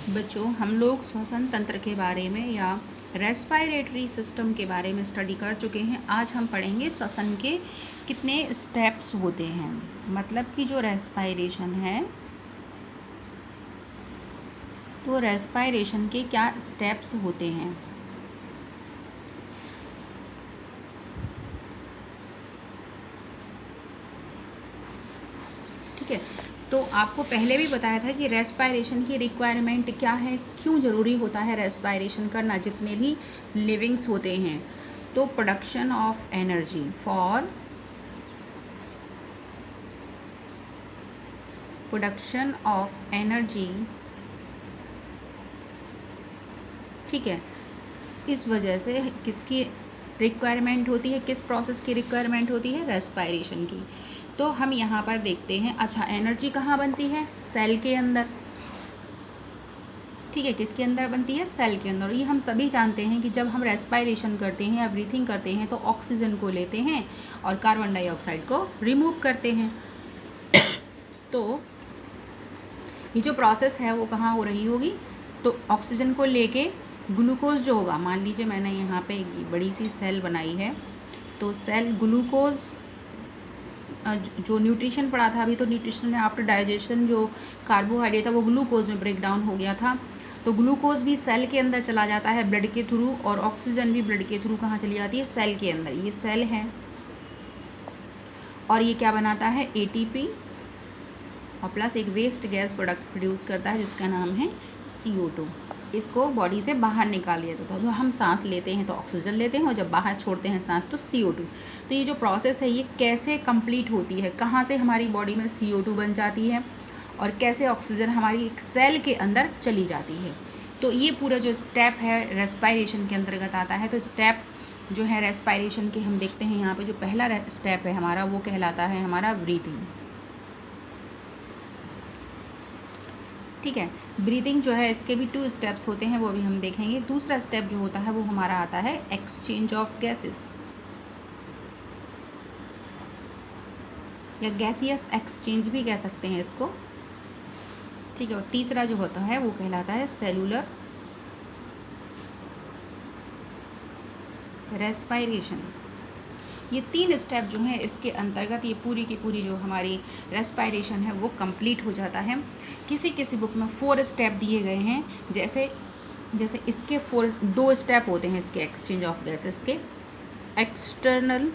बच्चों, हम लोग श्वसन तंत्र के बारे में या रेस्पिरेटरी सिस्टम के बारे में स्टडी कर चुके हैं। आज हम पढ़ेंगे श्वसन के कितने स्टेप्स होते हैं, मतलब कि जो रेस्पिरेशन है तो रेस्पिरेशन के क्या स्टेप्स होते हैं। ठीक है, तो आपको पहले भी बताया था कि रेस्पिरेशन की रिक्वायरमेंट क्या है, क्यों ज़रूरी होता है रेस्पिरेशन करना जितने भी लिविंग्स होते हैं। तो production of energy for production of energy, ठीक है, इस वजह से किसकी रिक्वायरमेंट होती है, किस प्रोसेस की रिक्वायरमेंट होती है, रेस्पिरेशन की। तो हम यहाँ पर देखते हैं, अच्छा एनर्जी कहाँ बनती है, सेल के अंदर। ठीक है, किसके अंदर बनती है, सेल के अंदर। ये हम सभी जानते हैं कि जब हम रेस्पिरेशन करते हैं या ब्रीथिंग करते हैं तो ऑक्सीजन को लेते हैं और कार्बन डाइऑक्साइड को रिमूव करते हैं। तो ये जो प्रोसेस है वो कहाँ हो रही होगी, तो ऑक्सीजन को लेके ग्लूकोज जो होगा, मान लीजिए मैंने यहाँ पे एक बड़ी सी सेल बनाई है, तो सेल ग्लूकोज जो न्यूट्रिशन पढ़ा था अभी, तो न्यूट्रिशन में आफ्टर डाइजेशन जो कार्बोहाइड्रेट था वो ग्लूकोज में ब्रेक डाउन हो गया था। तो ग्लूकोज भी सेल के अंदर चला जाता है ब्लड के थ्रू, और ऑक्सीजन भी ब्लड के थ्रू कहाँ चली जाती है, सेल के अंदर। ये सेल है और ये क्या बनाता है, एटीपी, और प्लस एक वेस्ट गैस प्रोडक्ट प्रोड्यूस करता है जिसका नाम है CO2। इसको बॉडी से बाहर निकाल दिया जाता है। जो हम सांस लेते हैं तो ऑक्सीजन लेते हैं, और जब बाहर छोड़ते हैं सांस तो CO2। तो ये जो प्रोसेस है ये कैसे कंप्लीट होती है, कहाँ से हमारी बॉडी में CO2 बन जाती है और कैसे ऑक्सीजन हमारी एक सेल के अंदर चली जाती है। तो ये पूरा जो स्टेप है रेस्पिरेशन के अंतर्गत आता है। तो स्टेप जो है रेस्पिरेशन के हम देखते हैं यहाँ पे, जो पहला स्टेप है हमारा वो कहलाता है हमारा ब्रीथिंग। ठीक है, ब्रीथिंग जो है इसके भी 2 स्टेप्स होते हैं, वो भी हम देखेंगे। दूसरा स्टेप जो होता है वो हमारा आता है एक्सचेंज ऑफ गैसेस या गैसियस एक्सचेंज भी कह सकते हैं इसको। ठीक है, और तीसरा जो होता है वो कहलाता है सेलुलर रेस्पिरेशन। ये 3 स्टेप जो हैं इसके अंतर्गत ये पूरी की पूरी जो हमारी रेस्पिरेशन है वो कंप्लीट हो जाता है। किसी किसी बुक में 4 स्टेप दिए गए हैं, जैसे इसके 2 स्टेप होते हैं इसके एक्सचेंज ऑफ गैसेस के, एक्सटर्नल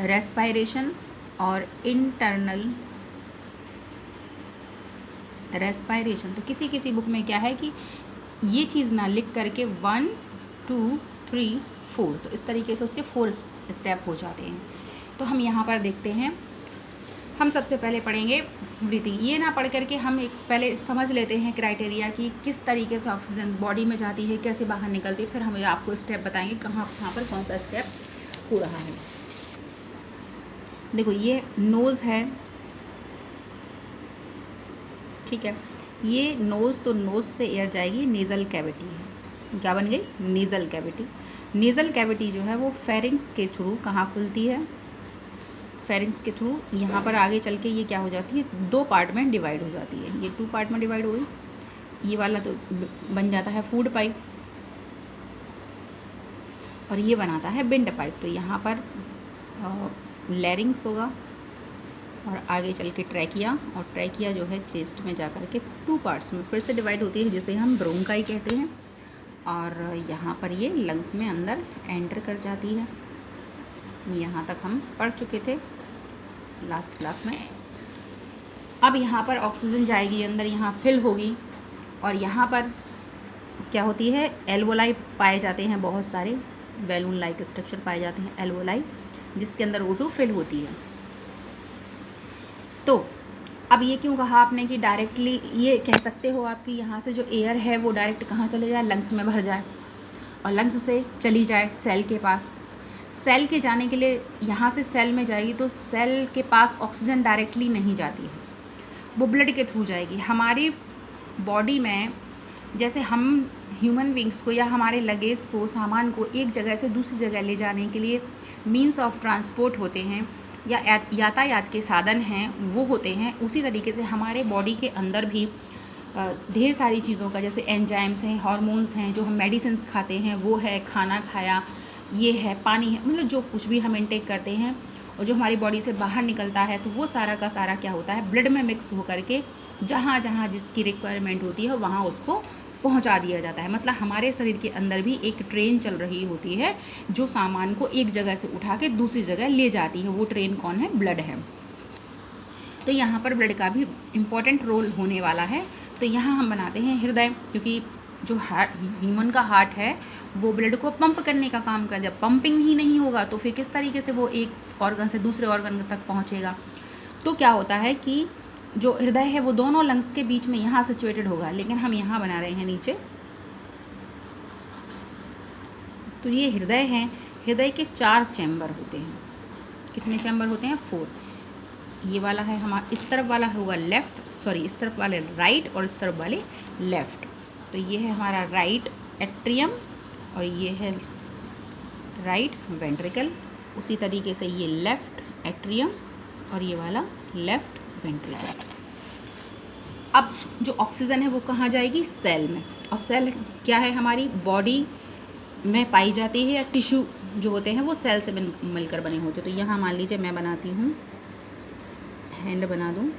रेस्पिरेशन और इंटरनल रेस्पिरेशन। तो किसी किसी बुक में क्या है कि ये चीज़ ना लिख करके 1 2 3 4, तो इस तरीके से उसके 4 स्टेप हो जाते हैं। तो हम यहाँ पर देखते हैं, हम सबसे पहले पढ़ेंगे ब्रीथिंग। ये ना पढ़ करके हम एक पहले समझ लेते हैं क्राइटेरिया कि किस तरीके से ऑक्सीजन बॉडी में जाती है, कैसे बाहर निकलती है, फिर हम आपको स्टेप बताएंगे कहाँ पर कौन सा स्टेप हो रहा है। देखो ये नोज़ है, ठीक है, ये नोज़, तो नोज़ से एयर जाएगी, नेज़ल कैविटी है, क्या बन गई, नेज़ल कैविटी। नेज़ल कैविटी जो है वो फेरिंग्स के थ्रू कहाँ खुलती है, फेरिंग्स के थ्रू यहाँ पर आगे चल के ये क्या हो जाती है, 2 पार्ट में डिवाइड हो जाती है। ये 2 पार्ट में डिवाइड हो गई। ये वाला तो बन जाता है फूड पाइप और ये बनाता है विंड पाइप। तो यहाँ पर लैरिंग्स होगा और आगे चल के ट्रैकिया, और ट्रैकिया जो है चेस्ट में जा कर के 2 पार्ट्स में फिर से डिवाइड होती है, जिसे हम ब्रोंकाई कहते हैं। और यहाँ पर ये लंग्स में अंदर एंटर कर जाती है। यहाँ तक हम पढ़ चुके थे लास्ट क्लास में। अब यहाँ पर ऑक्सीजन जाएगी अंदर, यहाँ फिल होगी, और यहाँ पर क्या होती है, एल्वोलाई पाए जाते हैं, बहुत सारे बैलून लाइक स्ट्रक्चर पाए जाते हैं एल्वोलाई, जिसके अंदर O2 फिल होती है। तो अब ये क्यों कहा आपने कि डायरेक्टली, ये कह सकते हो आप कि यहाँ से जो एयर है वो डायरेक्ट कहाँ चले जाए, लंग्स में भर जाए और लंग्स से चली जाए सेल के पास। सेल के जाने के लिए यहाँ से सेल में जाएगी तो सेल के पास ऑक्सीजन डायरेक्टली नहीं जाती है, वो ब्लड के थ्रू जाएगी। हमारी बॉडी में जैसे हम ह्यूमन बींग्स को या हमारे लगेज को, सामान को एक जगह से दूसरी जगह ले जाने के लिए मीन्स ऑफ ट्रांसपोर्ट होते हैं, या यातायात के साधन हैं वो होते हैं, उसी तरीके से हमारे बॉडी के अंदर भी ढेर सारी चीज़ों का, जैसे एंजाइम्स हैं, हार्मोन्स हैं, जो हम मेडिसिन्स खाते हैं वो है, खाना खाया ये है, पानी है, मतलब जो कुछ भी हम इनटेक करते हैं और जो हमारी बॉडी से बाहर निकलता है, तो वो सारा का सारा क्या होता है, ब्लड में मिक्स होकर के जहाँ जहाँ जिसकी रिक्वायरमेंट होती है वहाँ उसको पहुंचा दिया जाता है। मतलब हमारे शरीर के अंदर भी एक ट्रेन चल रही होती है जो सामान को एक जगह से उठा के दूसरी जगह ले जाती है। वो ट्रेन कौन है? ब्लड है। तो यहाँ पर ब्लड का भी इम्पॉर्टेंट रोल होने वाला है। तो यहाँ हम बनाते हैं हृदय, क्योंकि जो हार्ट, ह्यूमन का हार्ट है वो ब्लड को पंप करने का काम कर, जब पंपिंग ही नहीं होगा तो फिर किस तरीके से वो एक ऑर्गन से दूसरे ऑर्गन तक पहुँचेगा। तो क्या होता है कि जो हृदय है वो दोनों लंग्स के बीच में यहाँ सिचुएटेड होगा, लेकिन हम यहाँ बना रहे हैं नीचे। तो ये हृदय है, हृदय के 4 चैम्बर होते हैं। कितने चैम्बर होते हैं? 4। ये वाला है हमारा, इस तरफ वाला होगा लेफ़्ट, सॉरी इस तरफ वाले राइट और इस तरफ वाले लेफ़्ट। तो ये है हमारा राइट एट्रियम और ये है राइट वेंट्रिकल। उसी तरीके से ये लेफ़्ट एट्रियम और ये वाला लेफ़्ट वेंट्रिकल। अब जो ऑक्सीजन है वो कहाँ जाएगी? सेल में। और सेल क्या है? हमारी बॉडी में पाई जाती है, या टिश्यू जो होते हैं वो सेल से मिलकर बने होते हैं। तो यहाँ मान लीजिए मैं बनाती हूँ, हैंड बना दूँ,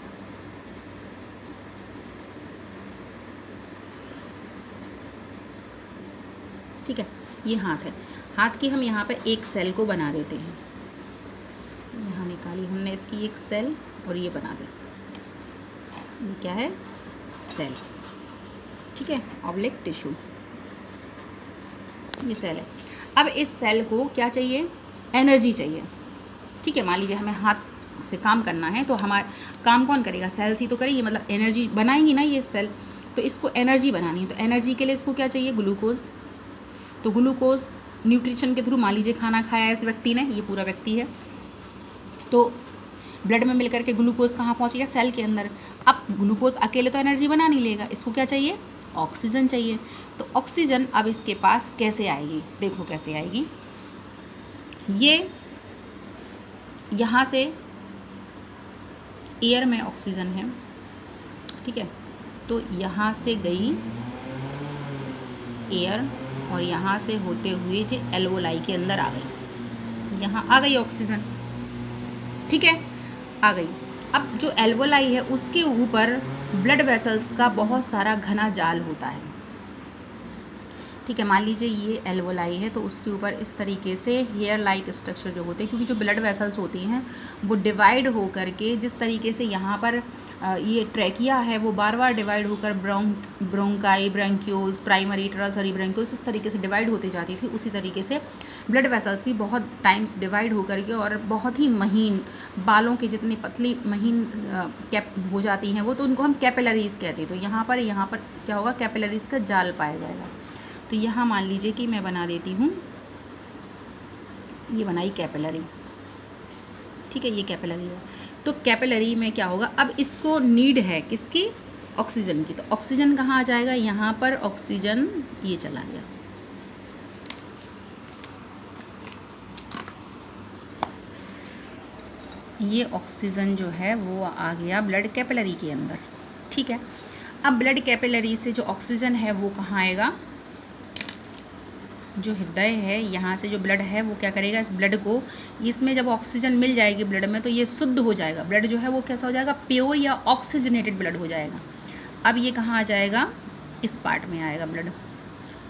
ठीक है, ये हाथ है, हाथ की हम यहाँ पे एक सेल को बना देते हैं। यहाँ निकाली हमने इसकी एक सेल और ये बना दी, ये क्या है? सेल, ठीक है, ऑब्लिक टिश्यू, ये सेल है। अब इस सेल को क्या चाहिए? एनर्जी चाहिए, ठीक है। मान लीजिए हमें हाथ से काम करना है, तो हमारा काम कौन करेगा? सेल्स ही तो करेगी, मतलब एनर्जी बनाएंगी ना ये सेल। तो इसको एनर्जी बनानी है, तो एनर्जी के लिए इसको क्या चाहिए? ग्लूकोज। तो ग्लूकोज न्यूट्रिशन के थ्रू, मान लीजिए खाना खाया इस व्यक्ति ने, ये पूरा व्यक्ति है, तो ब्लड में मिलकर के ग्लूकोज कहाँ पहुँच गया? सेल के अंदर। अब ग्लूकोज अकेले तो एनर्जी बना नहीं लेगा, इसको क्या चाहिए? ऑक्सीजन चाहिए। तो ऑक्सीजन अब इसके पास कैसे आएगी? देखो कैसे आएगी। ये यहाँ से एयर में ऑक्सीजन है, ठीक है, तो यहाँ से गई एयर और यहाँ से होते हुए जो एल्वोलाई के अंदर आ गई, यहाँ आ गई ऑक्सीजन, ठीक है, आ गई। अब जो एल्वोलाई है उसके ऊपर ब्लड वेसल्स का बहुत सारा घना जाल होता है, ठीक है। मान लीजिए ये एल्वोलाई है, तो उसके ऊपर इस तरीके से हेयर लाइक स्ट्रक्चर जो होते हैं, क्योंकि जो ब्लड वेसल्स होती हैं वो डिवाइड हो करके, जिस तरीके से यहाँ पर ये ट्रैकिया है वो बार बार डिवाइड होकर ब्रोंकाई, ब्रैंक्यूल्स, प्राइमरी, ट्रांसरी ब्रैंक्यूल्स, इस तरीके से डिवाइड होती जाती थी। उसी तरीके से ब्लड वेसल्स भी बहुत टाइम्स डिवाइड हो करके और बहुत ही महीन, बालों की जितनी पतली महीन कैप हो जाती हैं वो, तो उनको हम कैपिलरीज कहते हैं। तो यहाँ पर क्या होगा? कैपिलरीज का जाल पाया जाएगा। तो यहाँ मान लीजिए कि मैं बना देती हूँ, ये बनाई कैपिलरी, ठीक है, ये कैपिलरी है। तो कैपिलरी में क्या होगा? अब इसको नीड है किसकी? ऑक्सीजन की। तो ऑक्सीजन कहाँ आ जाएगा? यहाँ पर ऑक्सीजन ये चला गया, ये ऑक्सीजन जो है वो आ गया ब्लड कैपिलरी के अंदर, ठीक है। अब ब्लड कैपिलरी से जो ऑक्सीजन है वो कहाँ आएगा? जो हृदय है, यहाँ से जो ब्लड है वो क्या करेगा? इस ब्लड को, इसमें जब ऑक्सीजन मिल जाएगी ब्लड में तो ये शुद्ध हो जाएगा, ब्लड जो है वो कैसा हो जाएगा? प्योर या ऑक्सीजनेटेड ब्लड हो जाएगा। अब ये कहाँ आ जाएगा? इस पार्ट में आएगा ब्लड।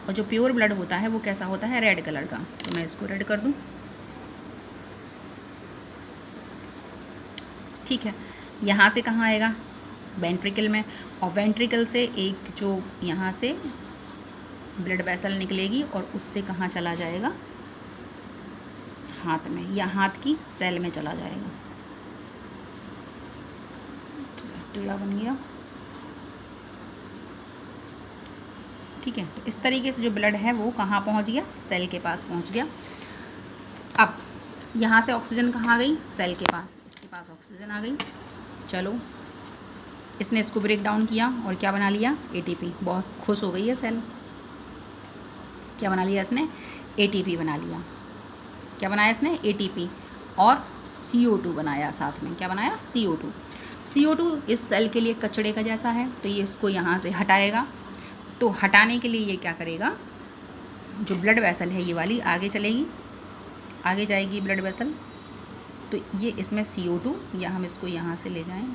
और जो प्योर ब्लड होता है वो कैसा होता है? रेड कलर का। तो मैं इसको रेड कर दूँ, ठीक है। यहाँ से कहाँ आएगा? वेंट्रिकल में। और वेंट्रिकल से एक जो यहाँ से ब्लड वेसल निकलेगी और उससे कहाँ चला जाएगा? हाथ में, या हाथ की सेल में चला जाएगा। टेढ़ा बन गया, ठीक है। तो इस तरीके से जो ब्लड है वो कहाँ पहुँच गया? सेल के पास पहुँच गया। अब यहाँ से ऑक्सीजन कहाँ आ गई? सेल के पास, इसके पास ऑक्सीजन आ गई। चलो, इसने इसको ब्रेक डाउन किया और क्या बना लिया? ATP। बहुत खुश हो गई है सेल। क्या बना लिया इसने? ATP बना लिया। क्या बनाया इसने? ATP। और CO2 बनाया साथ में। क्या बनाया? CO2। CO2 इस सेल के लिए कचड़े का जैसा है, तो ये इसको यहाँ से हटाएगा। तो हटाने के लिए ये क्या करेगा, जो ब्लड वेसल है ये वाली आगे चलेगी, आगे जाएगी ब्लड वेसल, तो ये इसमें CO2 या हम इसको यहाँ से ले जाएं,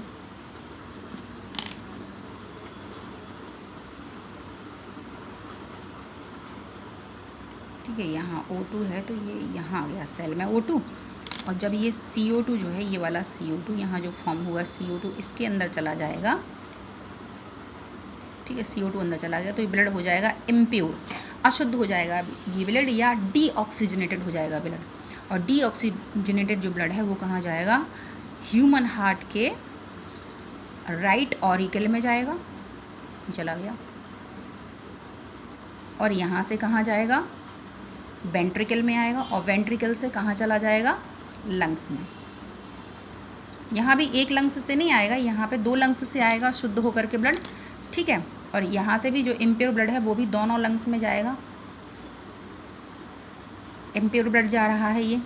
ठीक है, यहाँ O2 है तो ये यहाँ आ गया सेल में O2, और जब ये CO2 जो है, ये वाला CO2 यहाँ जो फॉर्म हुआ CO2 इसके अंदर चला जाएगा, ठीक है, CO2 अंदर चला गया तो ये ब्लड हो जाएगा इम्प्योर, अशुद्ध हो जाएगा ये ब्लड, या डीऑक्सीजनेटेड हो जाएगा ब्लड। और डीऑक्सीजनेटेड जो ब्लड है वो कहाँ जाएगा, ह्यूमन हार्ट के राइट ऑरिकल में जाएगा, चला गया, और यहाँ से कहाँ जाएगा, वेंट्रिकल में आएगा, और वेंट्रिकल से कहाँ चला जाएगा, लंग्स में। यहाँ भी एक लंग्स से नहीं आएगा, यहाँ पे 2 लंग्स से आएगा शुद्ध होकर के ब्लड, ठीक है, और यहाँ से भी जो इम्प्योर ब्लड है वो भी दोनों लंग्स में जाएगा। इम्प्योर ब्लड जा रहा है, ये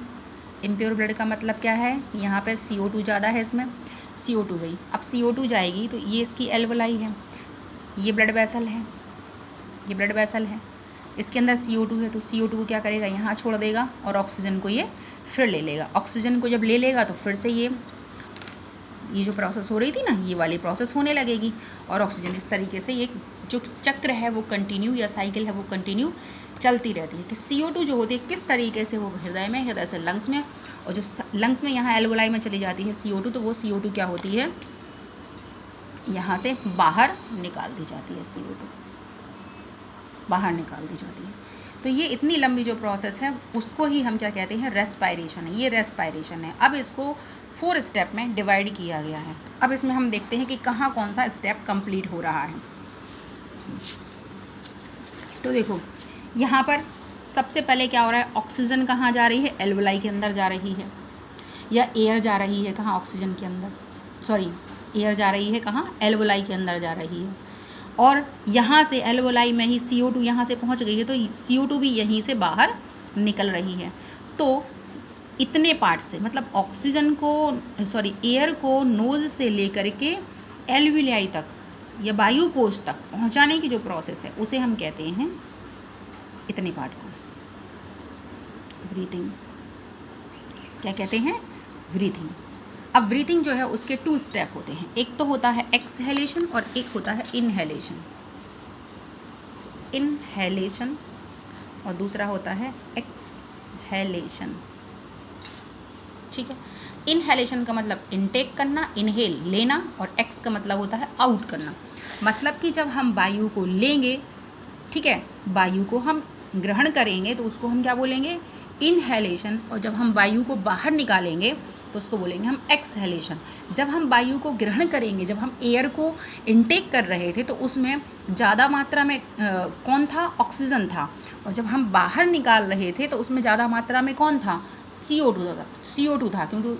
इम्प्योर ब्लड का मतलब क्या है, यहाँ पे CO2 ज़्यादा है, इसमें CO2 गई। अब CO2 जाएगी तो ये इसकी एल्वोलाई है, ये ब्लड वेसल है, ये ब्लड वेसल है, इसके अंदर CO2 है, तो CO2 को क्या करेगा, यहाँ छोड़ देगा, और ऑक्सीजन को ये फिर ले लेगा। ऑक्सीजन को जब ले लेगा तो फिर से ये जो प्रोसेस हो रही थी ना, ये वाली प्रोसेस होने लगेगी, और ऑक्सीजन इस तरीके से ये जो चक्र है वो कंटिन्यू, या साइकिल है वो कंटिन्यू चलती रहती है कि CO2 जो होती है किस तरीके से वो हृदय में, हृदय से लंग्स में, और जो लंग्स में यहाँ एल्वोलाई में चली जाती है CO2, तो वो CO2 क्या होती है, यहाँ से बाहर निकाल दी जाती है, CO2 बाहर निकाल दी जाती है। तो ये इतनी लंबी जो प्रोसेस है उसको ही हम क्या कहते हैं, रेस्पायरेशन है, ये रेस्पायरेशन है। अब इसको 4 स्टेप में डिवाइड किया गया है। अब इसमें हम देखते हैं कि कहाँ कौन सा स्टेप कंप्लीट हो रहा है। तो देखो यहाँ पर सबसे पहले क्या हो रहा है, ऑक्सीजन कहाँ जा रही है, एल्वोलाई के अंदर जा रही है, या एयर जा रही है कहाँ, ऑक्सीजन के अंदर, सॉरी एयर जा रही है कहाँ, एल्वोलाई के अंदर जा रही है, और यहाँ से एल्वोलाई में ही CO2 यहाँ से पहुँच गई है, तो CO2 भी यहीं से बाहर निकल रही है। तो इतने पार्ट से, मतलब ऑक्सीजन को, सॉरी एयर को नोज़ से लेकर के एल्वोलाई तक या वायु कोश तक पहुँचाने की जो प्रोसेस है उसे हम कहते हैं, इतने पार्ट को ब्रीथिंग, क्या कहते हैं, ब्रीथिंग। अब ब्रीथिंग जो है उसके 2 स्टेप होते हैं, एक तो होता है एक्सहेलेशन और एक होता है इनहेलेशन, इनहेलेशन और दूसरा होता है एक्सहेलेशन, ठीक है। इनहेलेशन का मतलब इनटेक करना, इनहेल लेना, और एक्स का मतलब होता है आउट करना। मतलब कि जब हम वायु को लेंगे, ठीक है, वायु को हम ग्रहण करेंगे तो उसको हम क्या बोलेंगे, इनहेलेशन, और जब हम वायु को बाहर निकालेंगे तो उसको बोलेंगे हम एक्सहेलेशन। जब हम वायु को ग्रहण करेंगे, जब हम एयर को इनटेक कर रहे थे तो उसमें ज़्यादा मात्रा में कौन था, ऑक्सीजन था, और जब हम बाहर निकाल रहे थे तो उसमें ज़्यादा मात्रा में कौन था, CO2 था, क्योंकि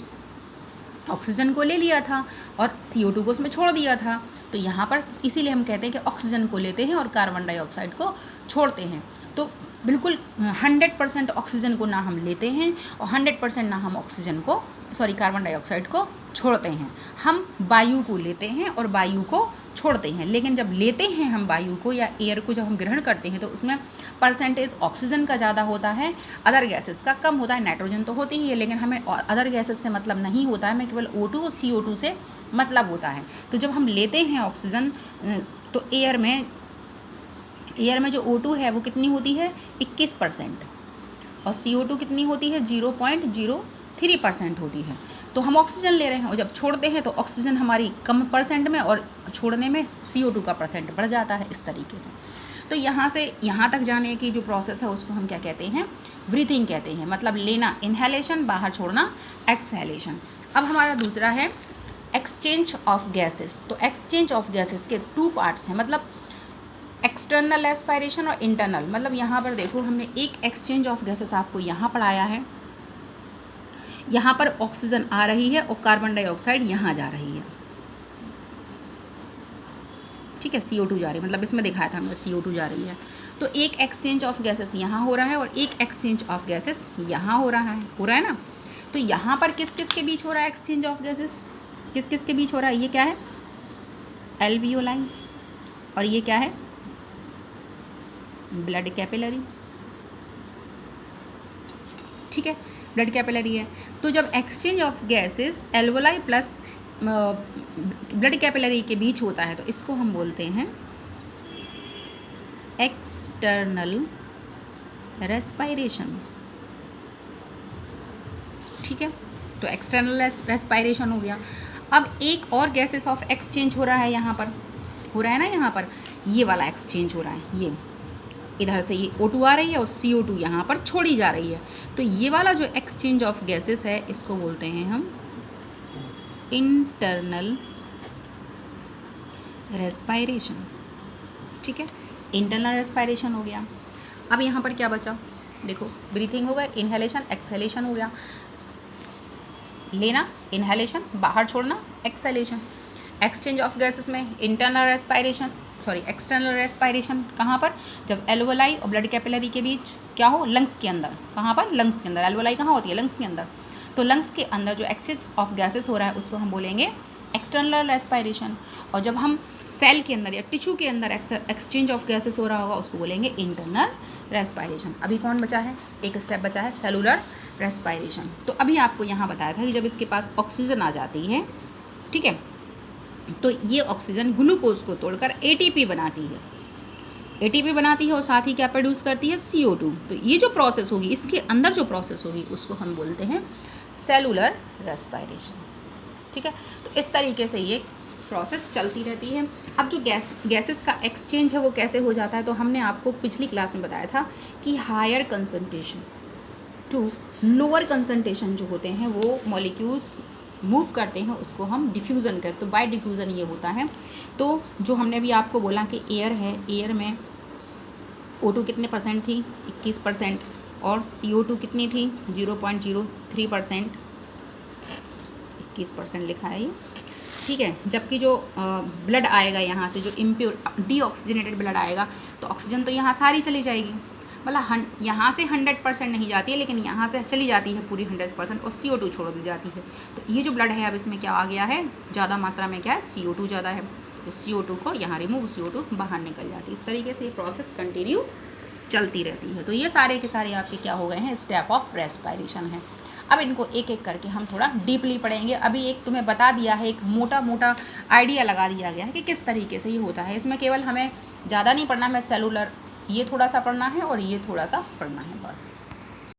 ऑक्सीजन को ले लिया था और CO2 को उसमें छोड़ दिया था। तो यहाँ पर इसीलिए हम कहते हैं कि ऑक्सीजन को लेते हैं और कार्बन डाइऑक्साइड को छोड़ते हैं। तो बिल्कुल 100% ऑक्सीजन को ना हम लेते हैं और 100% ना हम ऑक्सीजन को, सॉरी कार्बन डाइऑक्साइड को छोड़ते हैं। हम वायु को लेते हैं और वायु को छोड़ते हैं। लेकिन जब लेते हैं हम वायु को या एयर को, जब हम ग्रहण करते हैं तो उसमें परसेंटेज ऑक्सीजन का ज़्यादा होता है, अदर गैसेस का कम होता है। नाइट्रोजन तो होती ही है, लेकिन हमें अदर गैसेस से मतलब नहीं होता है, हमें केवल O2 और CO2 से मतलब होता है। तो जब हम लेते हैं ऑक्सीजन तो एयर में जो O2 है वो कितनी होती है, 21%, और CO2 कितनी होती है, 0.03% होती है। तो हम ऑक्सीजन ले रहे हैं और जब छोड़ते हैं तो ऑक्सीजन हमारी कम परसेंट में और छोड़ने में CO2 का परसेंट बढ़ जाता है, इस तरीके से। तो यहाँ से यहाँ तक जाने की जो प्रोसेस है उसको हम क्या कहते हैं, ब्रीथिंग कहते हैं। मतलब लेना इनहेलेशन, बाहर छोड़ना एक्सहेलेशन। अब हमारा दूसरा है एक्सचेंज ऑफ गैसेस। तो एक्सचेंज ऑफ गैसेस के 2 पार्ट्स हैं, मतलब एक्सटर्नल रेस्पायरेशन और इंटरनल। मतलब यहाँ पर देखो, हमने एक एक्सचेंज ऑफ गैसेस आपको यहाँ पढ़ाया है। यहाँ पर ऑक्सीजन आ रही है और कार्बन डाइऑक्साइड यहाँ जा रही है, ठीक है। CO2 जा रही है, मतलब इसमें दिखाया था हमने CO2 जा रही है। तो एक एक्सचेंज ऑफ गैसेस यहाँ हो रहा है और एक एक्सचेंज ऑफ गैसेस यहाँ हो रहा है ना। तो यहाँ पर किस किस के बीच हो रहा है एक्सचेंज ऑफ गैसेस, किस किस के बीच हो रहा है? ये क्या है? एल्वियोलाई, और ये क्या है? Blood capillary. ठीक है, ब्लड कैपिलरी है। तो जब exchange of gases alveoli plus blood capillary के बीच होता है तो इसको हम बोलते हैं एक्सटर्नल रेस्पायरेशन। ठीक है, तो एक्सटर्नल रेस्पायरेशन हो गया। अब एक और गैसेस ऑफ एक्सचेंज हो रहा है, यहाँ पर हो रहा है ना, यहाँ पर ये वाला एक्सचेंज हो रहा है। ये इधर से ये O2 आ रही है और CO2 यहाँ पर छोड़ी जा रही है। तो ये वाला जो एक्सचेंज ऑफ गैसेस है इसको बोलते हैं हम इंटरनल रेस्पायरेशन। ठीक है, इंटरनल रेस्पायरेशन हो गया। अब यहाँ पर क्या बचा? देखो, ब्रीथिंग हो गया, इनहेलेशन एक्सहेलेशन हो गया। लेना इनहेलेशन, बाहर छोड़ना एक्सहेलेशन। एक्सचेंज ऑफ गैसेस में internal respiration, sorry external respiration कहाँ पर? जब एल्वोलाई और ब्लड कैपिलरी के बीच क्या हो? लंग्स के अंदर। कहाँ पर? लंग्स के अंदर। एल्वोलाई कहाँ होती है? लंग्स के अंदर। तो लंग्स के अंदर जो एक्सचेंज ऑफ गैसेस हो रहा है उसको हम बोलेंगे एक्सटर्नल रेस्पायरेशन। और जब हम सेल के अंदर या टिश्यू के अंदर एक्सचेंज ऑफ गैसेस हो रहा होगा उसको बोलेंगे इंटरनल रेस्पायरेशन। अभी कौन बचा है? एक स्टेप बचा है, सेलुलर रेस्पायरेशन। तो अभी आपको यहाँ बताया था कि जब इसके पास ऑक्सीजन आ जाती है, ठीक है, तो ये ऑक्सीजन ग्लूकोज को तोड़कर एटीपी बनाती है, एटीपी बनाती है और साथ ही क्या प्रोड्यूस करती है? CO2। तो ये जो प्रोसेस होगी, इसके अंदर जो प्रोसेस होगी उसको हम बोलते हैं सेलुलर रेस्पायरेशन। ठीक है, तो इस तरीके से ये प्रोसेस चलती रहती है। अब जो गैसेस का एक्सचेंज है वो कैसे हो जाता है? तो हमने आपको पिछली क्लास में बताया था कि higher concentration to lower concentration जो होते हैं वो मॉलिक्यूल्स मूव करते हैं, उसको हम डिफ्यूज़न करते हैं। तो बाय डिफ्यूज़न ये होता है। तो जो हमने भी आपको बोला कि एयर है, एयर में O2 कितने परसेंट थी? 21%। और CO2 कितनी थी? 0.03%। 21% लिखा है ये। ठीक है, जबकि जो ब्लड आएगा यहाँ से, जो इम्प्योर डीऑक्सीजनेटेड ब्लड आएगा, तो ऑक्सीजन तो यहाँ सारी चली जाएगी, मतलब यहाँ से 100% नहीं जाती है, लेकिन यहाँ से चली जाती है पूरी 100% और CO2 छोड़ दी जाती है। तो ये जो ब्लड है अब इसमें क्या आ गया है? ज़्यादा मात्रा में क्या है? CO2 ज़्यादा है। तो CO2 को यहाँ रिमूव, CO2 बाहर निकल जाती है। इस तरीके से ये प्रोसेस कंटिन्यू चलती रहती है। तो ये सारे के सारे आपके क्या हो गए हैं? स्टेप ऑफ रेस्पायरेशन है। अब इनको एक एक करके हम थोड़ा डीपली पढ़ेंगे। अभी एक तुम्हें बता दिया है, एक मोटा मोटा आइडिया लगा दिया गया है कि किस तरीके से ये होता है। इसमें केवल हमें ज़्यादा नहीं पढ़ना, हमें सेलुलर ये थोड़ा सा पढ़ना है और ये थोड़ा सा पढ़ना है बस।